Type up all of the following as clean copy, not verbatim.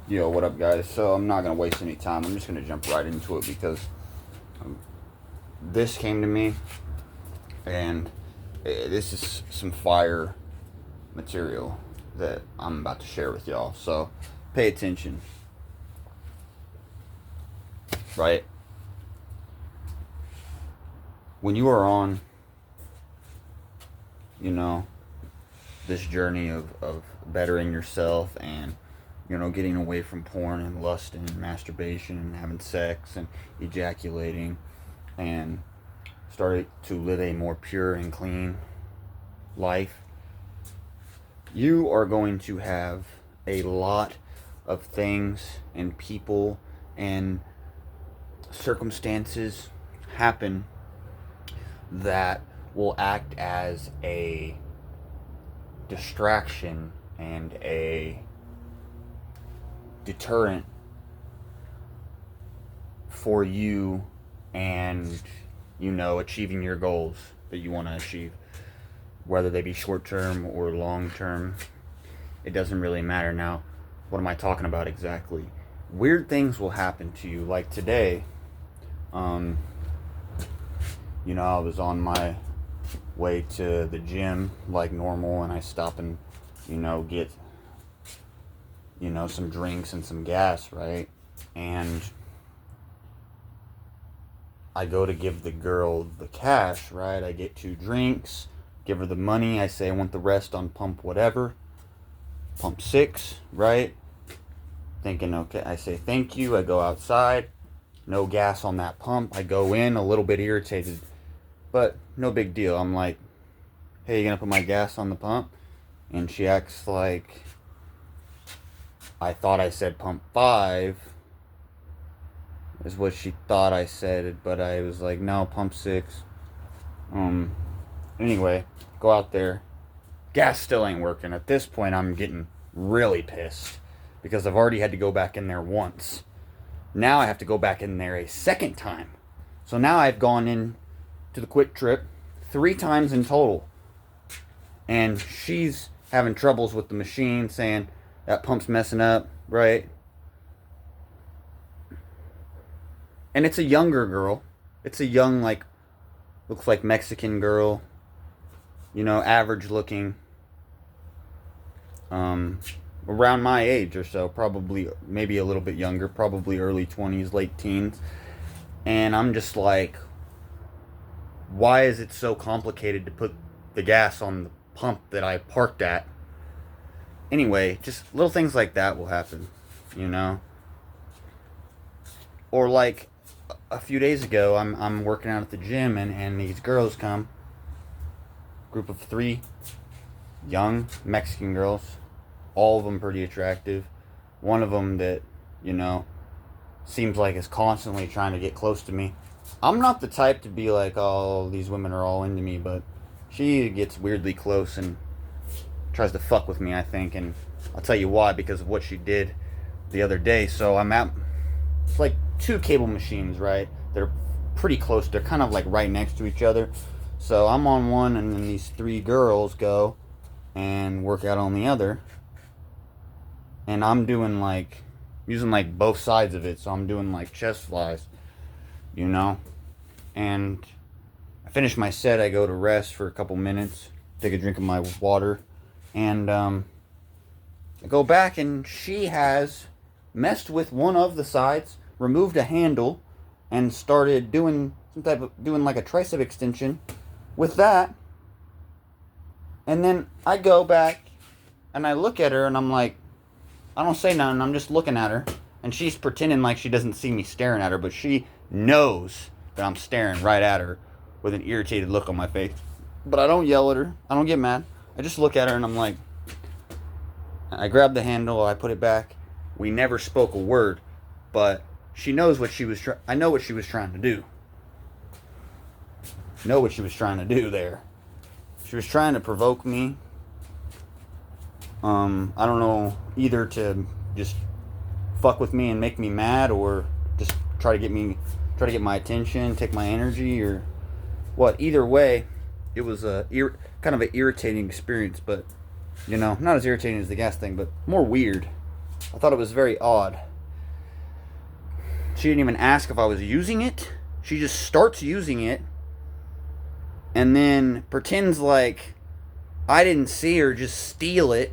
Yo, what up, guys? So I'm not gonna waste any time. I'm just gonna jump right into it because um, this came to me, and this is some fire material that I'm about to share with y'all. So pay attention, right? When you are on, you know, this journey of bettering yourself and getting away from porn and lust and masturbation and having sex and ejaculating and started to live a more pure and clean life, you are going to have a lot of things and people and circumstances happen that will act as a distraction and a deterrent for you and achieving your goals that you want to achieve, whether they be short term or long term. It doesn't really matter. Now, what am I talking about exactly? Weird things will happen to you. Like today, I was on my way to the gym like normal, and I stop and get some drinks and some gas, right? And I go to give the girl the cash, right? I get 2 drinks, give her the money. I say I want the rest on pump whatever, pump 6, right? Thinking, okay, I say thank you. I go outside, no gas on that pump. I go in a little bit irritated, but no big deal. I'm like, hey, you gonna put my gas on the pump? And she acts like I thought I said pump 5 is what she thought I said, but I was like, no, pump 6. Anyway, go out there. Gas still ain't working. At this point, I'm getting really pissed because I've already had to go back in there once. Now I have to go back in there a second time. So now I've gone in to the Quick Trip 3 times in total. And she's having troubles with the machine, saying that pump's messing up, right? And it's a younger girl. It's a young, looks like Mexican girl. Average looking. Around my age or so. Probably, maybe a little bit younger. Probably early 20s, late teens. And I'm just like, why is it so complicated to put the gas on the pump that I parked at? Anyway, just little things like that will happen, Or like a few days ago, I'm working out at the gym, and these girls come, group of 3 young Mexican girls, all of them pretty attractive. One of them that seems like is constantly trying to get close to me. I'm not the type to be like, oh, these women are all into me, but she gets weirdly close and tries to fuck with me, I think, and I'll tell you why, because of what she did the other day. So I'm at, it's like 2 cable machines, right? They're pretty close. They're kind of like right next to each other. So I'm on one, and then these 3 girls go and work out on the other. And I'm doing using both sides of it. So I'm doing chest flies, And I finish my set. I go to rest for a couple minutes, take a drink of my water. And I go back, and she has messed with one of the sides, removed a handle, and started doing like a tricep extension with that. And then I go back and I look at her, and I'm like, I don't say nothing. I'm just looking at her, and she's pretending like she doesn't see me staring at her, but she knows that I'm staring right at her with an irritated look on my face. But I don't yell at her. I don't get mad. I just look at her, and I'm like, I grab the handle, I put it back. We never spoke a word, but she knows what she was I know what she was trying to do. Know what she was trying to do there. She was trying to provoke me. I don't know, either to just fuck with me and make me mad, or just try to get my attention, take my energy, or what. Either way, it was kind of an irritating experience, but not as irritating as the gas thing, but more weird. I thought it was very odd. She didn't even ask if I was using it. She just starts using it and then pretends like I didn't see her just steal it,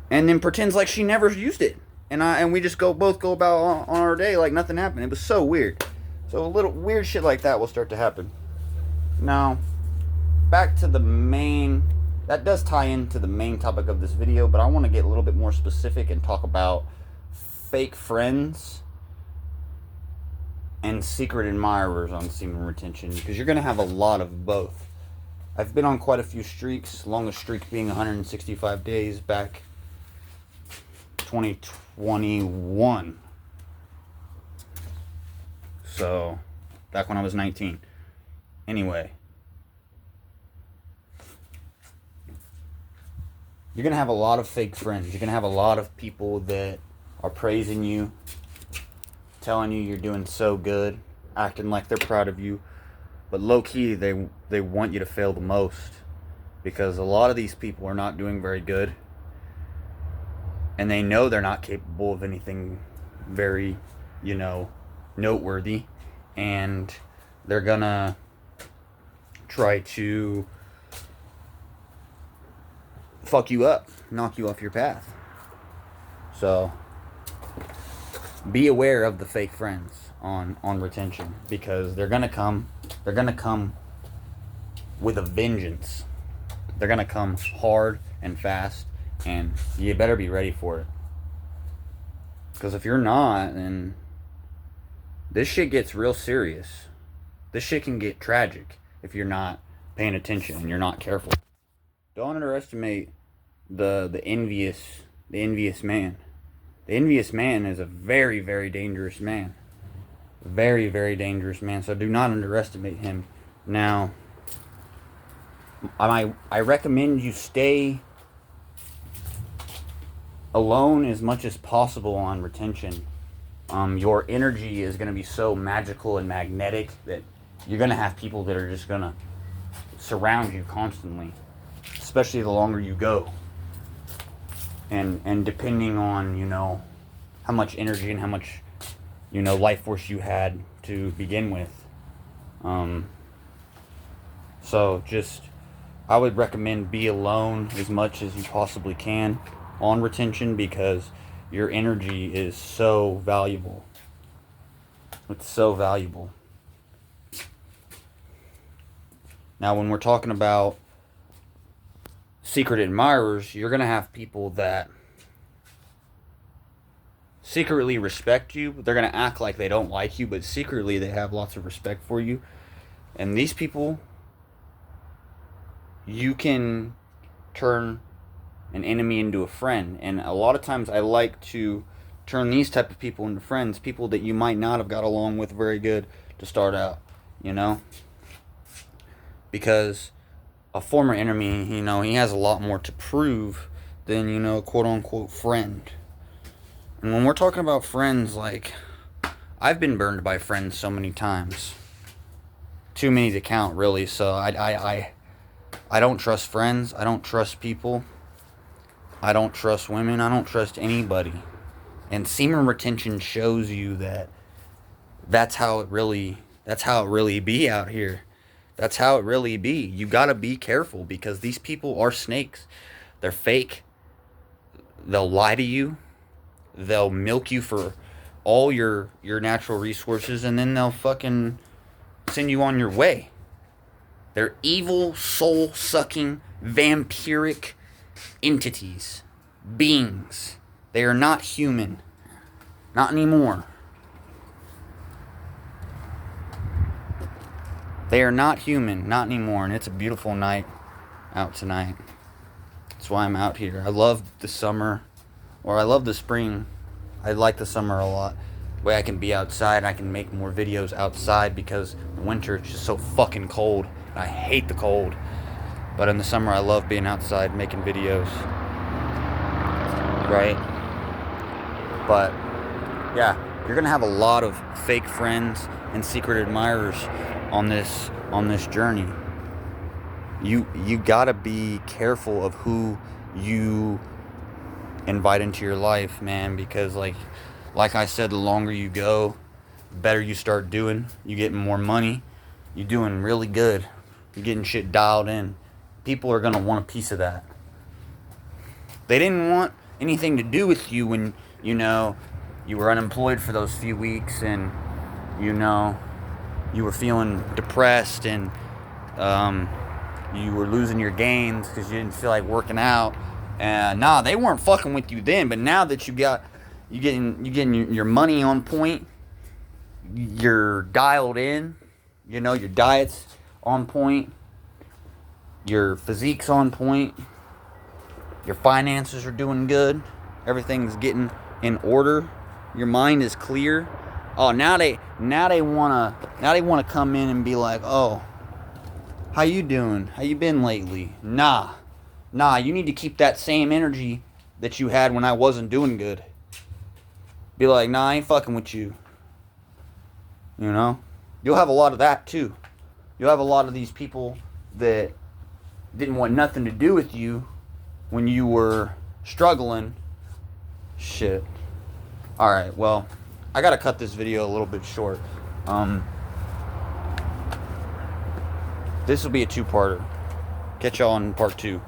and then pretends like she never used it. And we just both go about on our day like nothing happened. It was so weird. So a little weird shit like that will start to happen. Now, back to the main, that does tie into the main topic of this video, but I want to get a little bit more specific and talk about fake friends and secret admirers on semen retention, because you're going to have a lot of both. I've been on quite a few streaks, longest streak being 165 days back 2021. So, back when I was 19. Anyway, you're going to have a lot of fake friends. You're going to have a lot of people that are praising you, telling you you're doing so good, acting like they're proud of you. But low-key, they want you to fail the most, because a lot of these people are not doing very good. And they know they're not capable of anything very, noteworthy. And they're gonna try to fuck you up, knock you off your path. So, be aware of the fake friends on retention, because they're gonna come with a vengeance. They're gonna come hard and fast, and you better be ready for it. Because if you're not, then this shit gets real serious. This shit can get tragic if you're not paying attention and you're not careful. Don't underestimate the envious man. The envious man is a very, very dangerous man. Very, very dangerous man. So do not underestimate him. Now, I recommend you stay alone as much as possible on retention. Your energy is going to be so magical and magnetic that you're going to have people that are just going to surround you constantly, especially the longer you go. And depending on, how much energy and how much, life force you had to begin with. So just, I would recommend be alone as much as you possibly can on retention, because your energy is so valuable. It's so valuable. Now, when we're talking about secret admirers, you're going to have people that secretly respect you. They're going to act like they don't like you, but secretly they have lots of respect for you. And these people, you can turn an enemy into a friend. And a lot of times I like to turn these type of people into friends, people that you might not have got along with very good to start out, because a former enemy, he has a lot more to prove than, quote unquote friend. And when we're talking about friends, like, I've been burned by friends so many times, too many to count, really. So I don't trust friends. I don't trust people. I don't trust women. I don't trust anybody. And semen retention shows you that that's how it really be out here. That's how it really be. You gotta be careful, because these people are snakes. They're fake. They'll lie to you. They'll milk you for all your natural resources, and then they'll fucking send you on your way. They're evil, soul-sucking, vampiric entities, beings. They are not human. Not anymore. They are not human, not anymore. And it's a beautiful night out tonight. That's why I'm out here. I love the summer, or I love the spring. I like the summer a lot. The way I can be outside, I can make more videos outside, because in winter it's just so fucking cold. And I hate the cold. But in the summer I love being outside making videos. Right? But yeah, you're gonna have a lot of fake friends and secret admirers on this journey. You gotta be careful of who you invite into your life, man, because like I said, the longer you go, the better you start doing. You getting more money. You're doing really good. You're getting shit dialed in. People are gonna want a piece of that. They didn't want anything to do with you when, you were unemployed for those few weeks, and, you were feeling depressed, and you were losing your gains because you didn't feel like working out. And nah, they weren't fucking with you then. But now that you getting your money on point, you're dialed in. Your diet's on point, your physique's on point, your finances are doing good, everything's getting in order, your mind is clear. Oh, now they wanna come in and be like, oh, how you doing? How you been lately? Nah, you need to keep that same energy that you had when I wasn't doing good. Be like, nah, I ain't fucking with you. You'll have a lot of that too. You'll have a lot of these people that didn't want nothing to do with you when you were struggling. Shit. Alright, well, I gotta cut this video a little bit short. This will be a two-parter. Catch y'all in part 2.